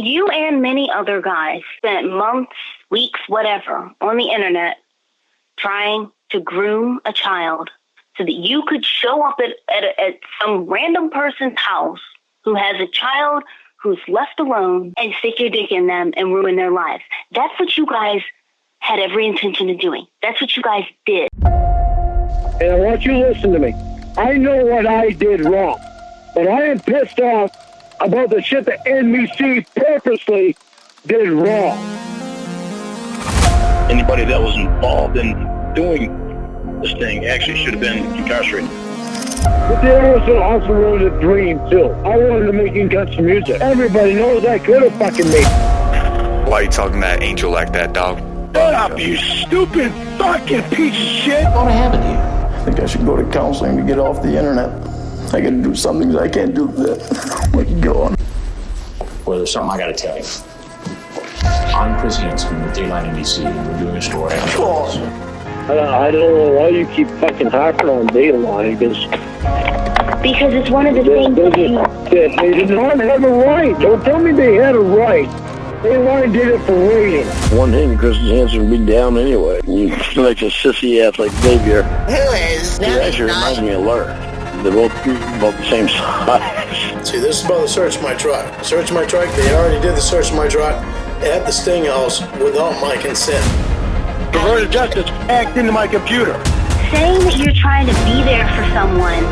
You and many other guys spent months, weeks, whatever, on the internet trying to groom a child so that you could show up at some random person's house who has a child who's left alone and stick your dick in them and ruin their lives. That's what you guys had every intention of doing. That's what you guys did. And I want you to listen to me. I know what I did wrong, but I am pissed off about the shit that NBC purposely did wrong. Anybody that was involved in doing this thing actually should have been incarcerated. But they also wrote a dream, too. I wanted to make country music. Everybody knows I could have fucking made it. Why are you talking that angel like that, dog? Shut up, you stupid fucking piece of shit! What happened to you? I think I should go to counseling to get off the internet. I gotta do some things I can't do that. Let it go on. Well, there's something I gotta tell you. I'm Chris Hansen with Dayline NBC, and we're doing a story on this. I don't know why you keep fucking harping on Dayline, Because it's one of the things that you... They did not have a right. Don't tell me they had a right. Dayline did it for ratings. One thing, Chris Hansen would be down anyway. You like a sissy ass like Xavier. Who is? He actually reminds me of Lorne. They're both about the same size. See, this is about the search of my truck. Search of my truck, they already did the search of my truck at the Sting House without my consent. Perverted justice hacked into my computer. Saying that you're trying to be there for someone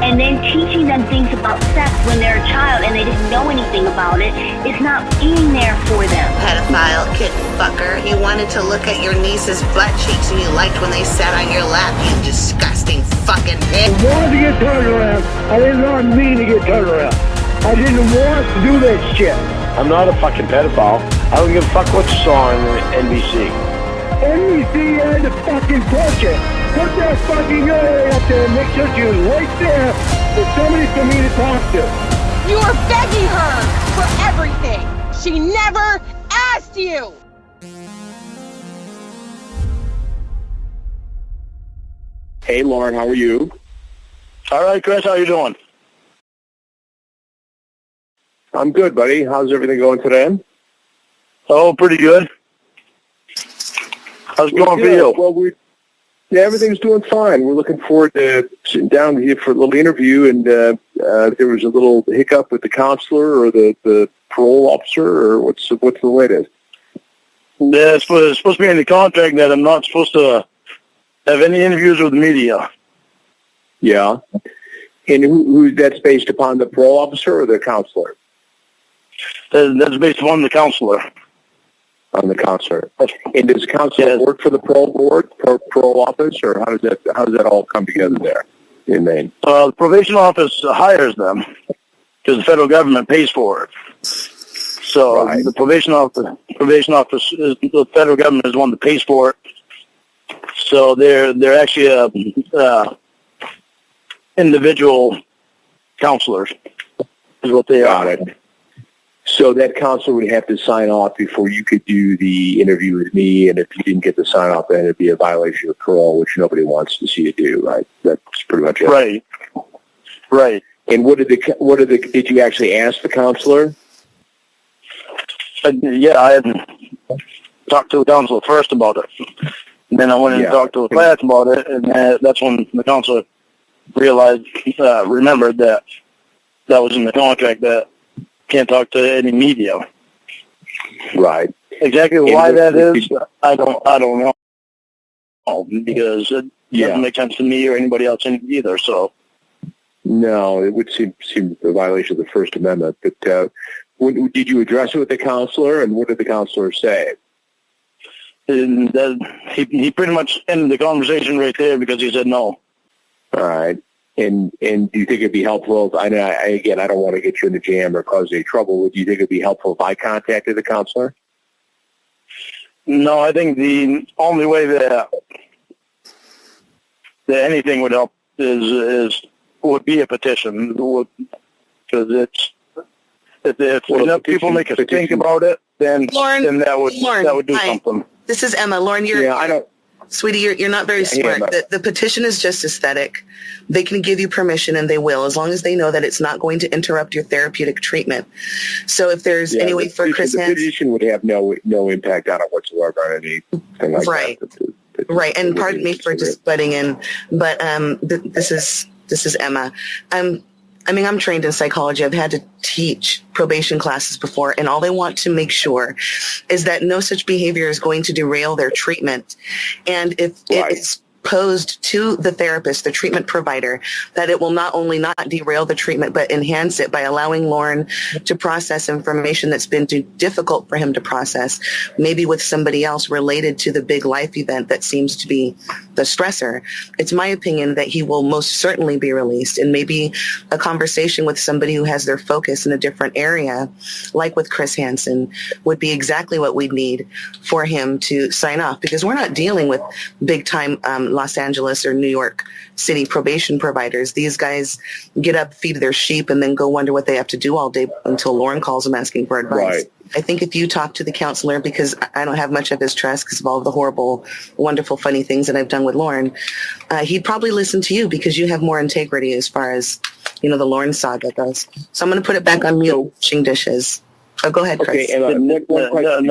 and then teaching them things about sex when they're a child and they didn't know anything about it is not being there for them. Pedophile, kid fucker. You wanted to look at your niece's butt cheeks and you liked when they sat on your lap, you disgusting fucking pig. I wanted to get turned around. I did not mean to get turned around. I didn't want to do that shit. I'm not a fucking pedophile. I don't give a fuck what you saw on NBC. NBC had to fucking touch it. Put that fucking guy up there and make sure she was right there for somebody for me to talk to. You were begging her for everything. She never asked you. Hey, Lorne, how are you? All right, Chris, how you doing? I'm good, buddy. How's everything going today? Oh, pretty good. How's it going for you? Well, everything's doing fine. We're looking forward to sitting down here for a little interview, and there was a little hiccup with the counselor or the parole officer, or what's the latest? Yeah, it's supposed to be in the contract that I'm not supposed to have any interviews with the media. Yeah. And who that's based upon, the parole officer or the counselor? That's based upon the counselor. On the counselor. And does the counselor work for the parole board, parole office, or how does that all come together there in Maine? The probation office hires them because the federal government pays for it. So right. The probation office is the federal government is the one that pays for it. So they're actually individual counselors is what they are. Got it. So that counselor would have to sign off before you could do the interview with me, and if you didn't get the sign off, then it'd be a violation of parole, which nobody wants to see you do, right? That's pretty much it. Right. Right. And did you actually ask the counselor? Yeah, I had talked to the counselor first about it. And then I went and talked to the class about it, and that's when the counselor remembered that was in the contract that can't talk to any media. Right. Exactly why that is, I don't know, because it doesn't make sense to me or anybody else either. So. No, it would seem a violation of the First Amendment. But did you address it with the counselor, and what did the counselor say? And he pretty much ended the conversation right there because he said no. All right. And do you think it'd be helpful if, I don't want to get you in the jam or cause any trouble, but do you think it'd be helpful if I contacted the counselor? No, I think the only way that anything would help would be a petition, because if enough people make us think about it, then that would do something. This is Emma. Lorne, Sweetie, you're not very smart. The petition is just aesthetic. They can give you permission, and they will, as long as they know that it's not going to interrupt your therapeutic treatment. So if there's any way for Chris Hansen... The petition would have no impact on it whatsoever on anything like right. that. Right, and pardon me for just butting in, but this is Emma. I'm trained in psychology. I've had to teach probation classes before, and all they want to make sure is that no such behavior is going to derail their treatment. And if it's posed to the therapist, the treatment provider, that it will not only not derail the treatment, but enhance it by allowing Lorne to process information that's been too difficult for him to process, maybe with somebody else related to the big life event that seems to be the stressor. It's my opinion that he will most certainly be released, and maybe a conversation with somebody who has their focus in a different area, like with Chris Hansen, would be exactly what we'd need for him to sign off, because we're not dealing with big time Los Angeles or New York City probation providers. These guys get up, feed their sheep, and then go wonder what they have to do all day until Lorne calls them asking for advice. Right. I think if you talk to the counselor, because I don't have much of his trust because of all the horrible, wonderful, funny things that I've done with Lorne, he'd probably listen to you because you have more integrity as far as, the Lorne saga goes. So I'm going to put it back on mute, washing dishes. Oh, go ahead, Chris. Okay, one question.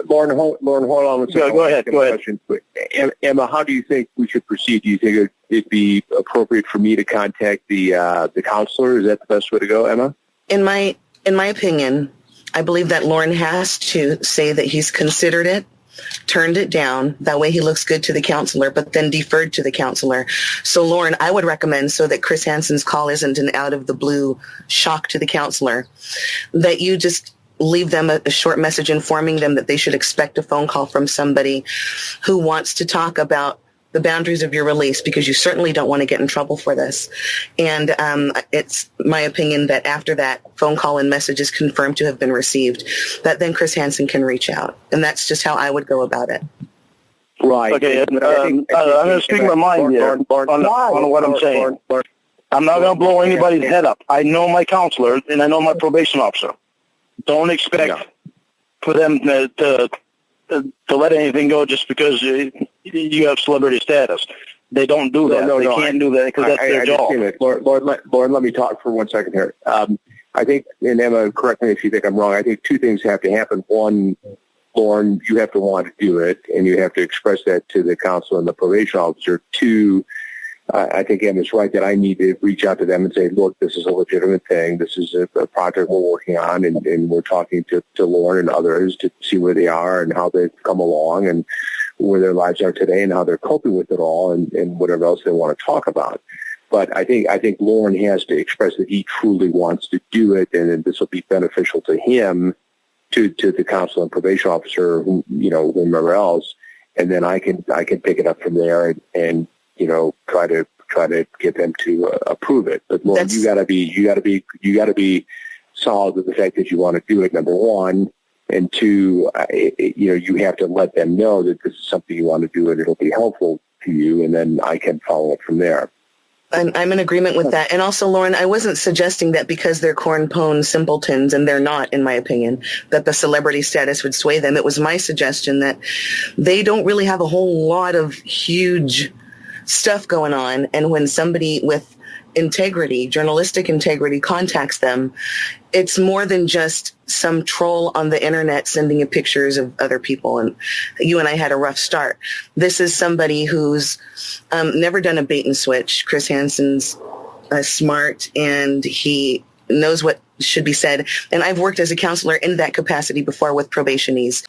Lorne, hold on one second. Go ahead. Emma, how do you think we should proceed? Do you think it'd be appropriate for me to contact the counselor? Is that the best way to go, Emma? In my opinion, I believe that Lorne has to say that he's considered it, turned it down. That way he looks good to the counselor, but then deferred to the counselor. So Lorne, I would recommend, so that Chris Hansen's call isn't an out of the blue shock to the counselor, that you just leave them a short message informing them that they should expect a phone call from somebody who wants to talk about the boundaries of your release, because you certainly don't want to get in trouble for this. And it's my opinion that after that phone call and message is confirmed to have been received, that then Chris Hansen can reach out. And that's just how I would go about it. Right. Okay, I'm going to speak my mind here on what I'm saying. I'm not going to blow anybody's head up. I know my counselor, and I know my probation officer. Don't expect for them to let anything go just because you have celebrity status. They don't do that. They can't do that because that's their job. Lorne, let me talk for 1 second here. I think, and Emma, correct me if you think I'm wrong, I think two things have to happen. One, Lorne, you have to want to do it, and you have to express that to the counselor and the probation officer. Two, I think Emma's right that I need to reach out to them and say, look, this is a legitimate thing. This is a project we're working on, and we're talking to Lorne and others to see where they are and how they've come along and where their lives are today and how they're coping with it all and whatever else they want to talk about. But I think Lorne has to express that he truly wants to do it, and this will be beneficial to him, to the counselor and probation officer, whomever else, and then I can pick it up from there and try to get them to approve it. But Lorne, you gotta be solid with the fact that you want to do it, number one, and two, you have to let them know that this is something you want to do and it'll be helpful to you, and then I can follow up from there. I'm in agreement with that. And also, Lorne, I wasn't suggesting that because they're corn-pone simpletons, and they're not, in my opinion, that the celebrity status would sway them. It was my suggestion that they don't really have a whole lot of huge stuff going on. And when somebody with integrity, journalistic integrity, contacts them, it's more than just some troll on the internet sending you pictures of other people. And you and I had a rough start. This is somebody who's never done a bait and switch. Chris Hansen's smart, and he knows what should be said. And I've worked as a counselor in that capacity before with probationees.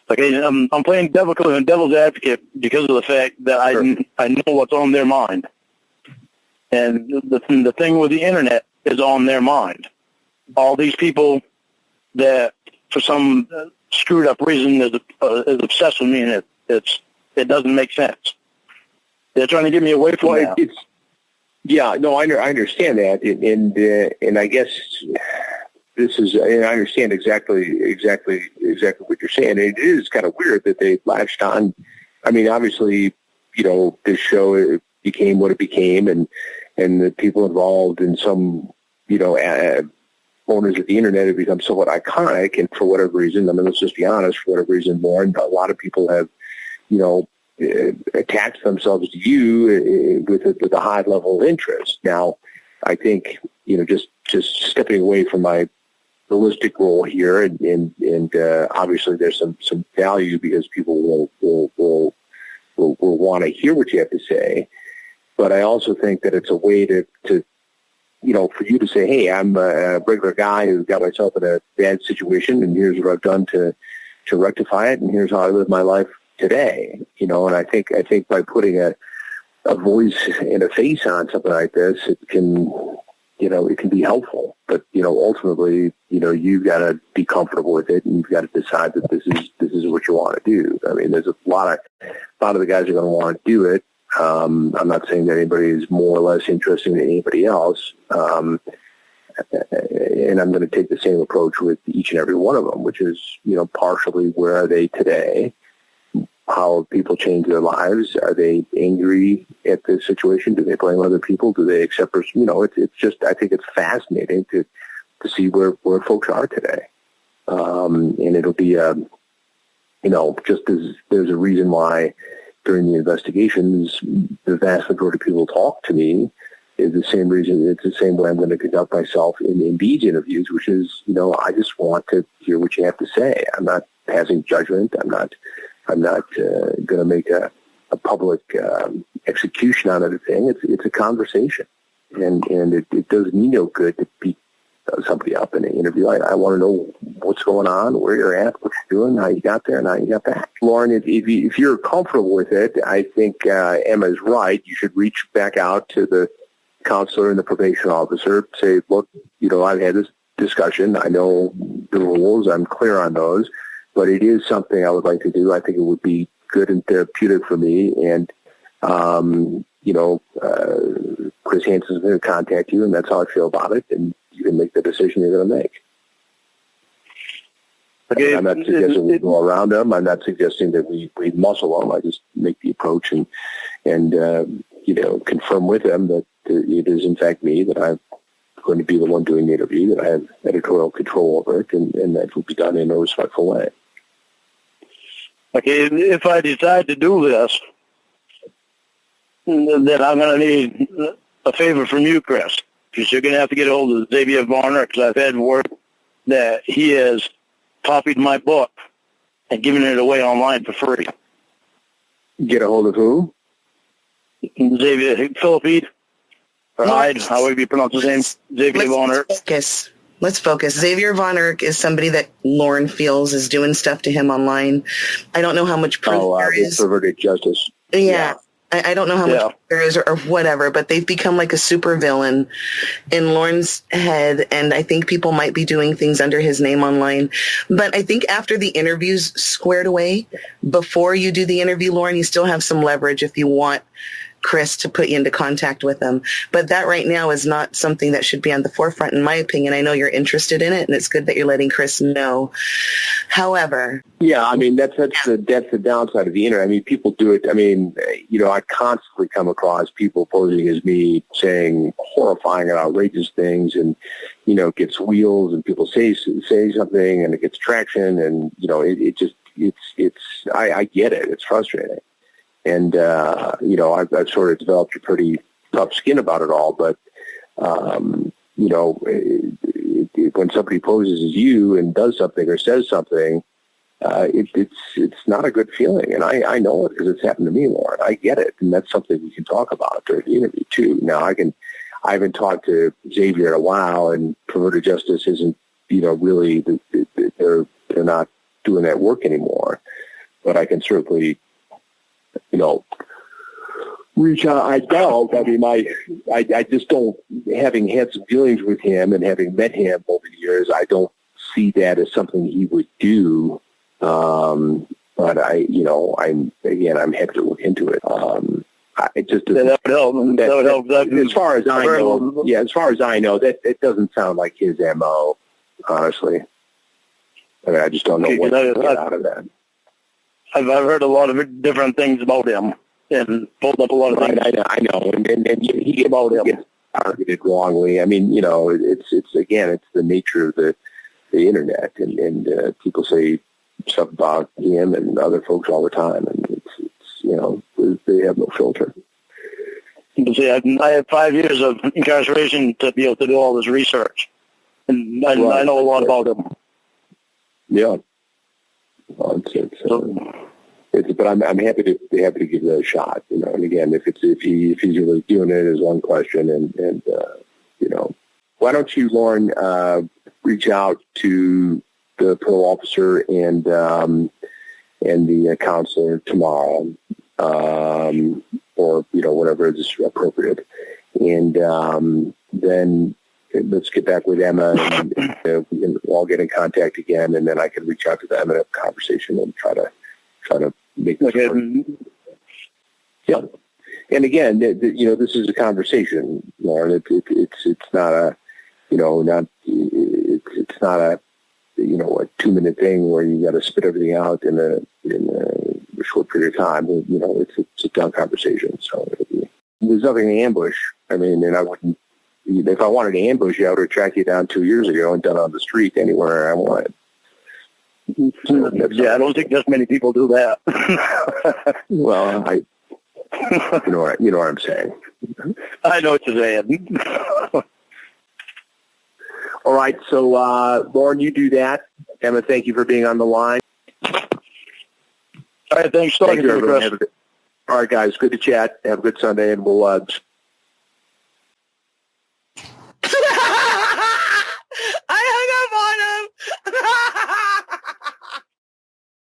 Okay, I'm playing devil's advocate because of the fact that I know what's on their mind. And the thing with the internet is on their mind. All these people that, for some screwed up reason, is obsessed with me, and it doesn't make sense. They're trying to get me away from that. I understand that, and I guess this is. And I understand exactly what you're saying. It is kind of weird that they latched on. I mean, obviously, this show became what it became, and the people involved in some, owners of the internet have become somewhat iconic, and for whatever reason, I mean, let's just be honest, for whatever reason, Lorne, a lot of people have, attached themselves to you with a high level of interest. Now, I think, just stepping away from my realistic role here, and obviously there's some value because people will want to hear what you have to say. But I also think that it's a way to for you to say, hey, I'm a regular guy who got myself in a bad situation, and here's what I've done to rectify it, and here's how I live my life today. And I think by putting a voice and a face on something like this, it can be helpful. But ultimately, you've got to be comfortable with it, and you've got to decide that this is what you want to do. I mean, there's a lot of the guys are going to want to do it. I'm not saying that anybody is more or less interesting than anybody else. And I'm going to take the same approach with each and every one of them, which is, partially where are they today? How have people changed their lives? Are they angry at the situation? Do they blame other people? Do they accept? It's just, I think it's fascinating to see where folks are today. And it'll be, just as there's a reason why during the investigations, the vast majority of people talk to me is the same reason. It's the same way I'm going to conduct myself in these interviews, which is, I just want to hear what you have to say. I'm not passing judgment. I'm not going to make a public execution on anything. It's a conversation, and it does me no good to beat somebody up in an interview. I want to know what's going on, where you're at, what you're doing, how you got there, and how you got back. Lorne, if you're comfortable with it, I think Emma's right. You should reach back out to the counselor and the probation officer. Say, look, I've had this discussion. I know the rules. I'm clear on those. But it is something I would like to do. I think it would be good and therapeutic for me. And, Chris Hansen is going to contact you, and that's how I feel about it. And you can make the decision you're going to make. Okay. I'm not suggesting we go around them. I'm not suggesting that we muscle them. I just make the approach and confirm with them that it is, in fact, me, that I'm going to be the one doing the interview, that I have editorial control over it, and that will be done in a respectful way. Okay, if I decide to do this, then I'm going to need a favor from you, Chris, because you're going to have to get a hold of Xavier Varner, because I've had word that he has copied my book and given it away online for free. Get a hold of who? Xavier Philippe, or Hyde, however you pronounce his name, Xavier Varner. Let's focus. Xavier Von Erck is somebody that Lorne feels is doing stuff to him online. I don't know how much proof there is. Perverted justice. Yeah. I don't know how much there is or whatever, but they've become like a super villain in Lorne's head, and I think people might be doing things under his name online. But I think after the interview's squared away, before you do the interview, Lorne, you still have some leverage if you want Chris to put you into contact with them. But that right now is not something that should be on the forefront, in my opinion. I know you're interested in it, and it's good that you're letting Chris know. However... Yeah, I mean, that's the downside of the internet. I mean, people do it. I mean, I constantly come across people posing as me saying horrifying and outrageous things, and, gets wheels, and people say something, and it gets traction, and, I get it. It's frustrating. And, I've sort of developed a pretty tough skin about it all. But, when somebody poses as you and does something or says something, it's not a good feeling. And I know it because it's happened to me, Lorne. I get it. And that's something we can talk about during the interview, too. Now, I haven't talked to Xavier in a while, and perverted justice isn't, really, they're not doing that work anymore. But I can certainly... reach out. I doubt. I mean, I just don't, having had some dealings with him and having met him over the years, I don't see that as something he would do. But I'm happy to look into it. It just doesn't, that would help. As far as I know, as far as I know, that it doesn't sound like his MO, honestly. I mean, I just don't know what to get out of that. I've heard a lot of different things about him and pulled up a lot of things. I know. And he about him. targeted wrongly. I mean, it's again, it's the nature of the internet, and people say stuff about him and other folks all the time, and it's they have no filter. See, I had 5 years of incarceration to be able to do all this research, and I know a lot about him. Yeah. Well, but I'm happy to give that a shot. And again, if he's really doing it is one question, and why don't you, Lorne, reach out to the parole officer and the counselor tomorrow, or whatever is appropriate, and then let's get back with Emma, and we can all get in contact again, and then I can reach out to them and have a conversation and try to make this work. Yeah. And again, this is a conversation, Lorne. It's not a, it's not a 2-minute thing where you got to spit everything out in a short period of time. It's a done conversation. So there's nothing to ambush. I mean, and I wouldn't, if I wanted to ambush you, I would have tracked you down 2 years ago and done it on the street anywhere I wanted. Yeah, I don't think there's many people do that. Well, you know what I'm saying. I know what you're saying. All right, so Lorne, you do that. Emma, thank you for being on the line. All right, thanks. Thank you, everyone. All right, guys, good to chat. Have a good Sunday, and we'll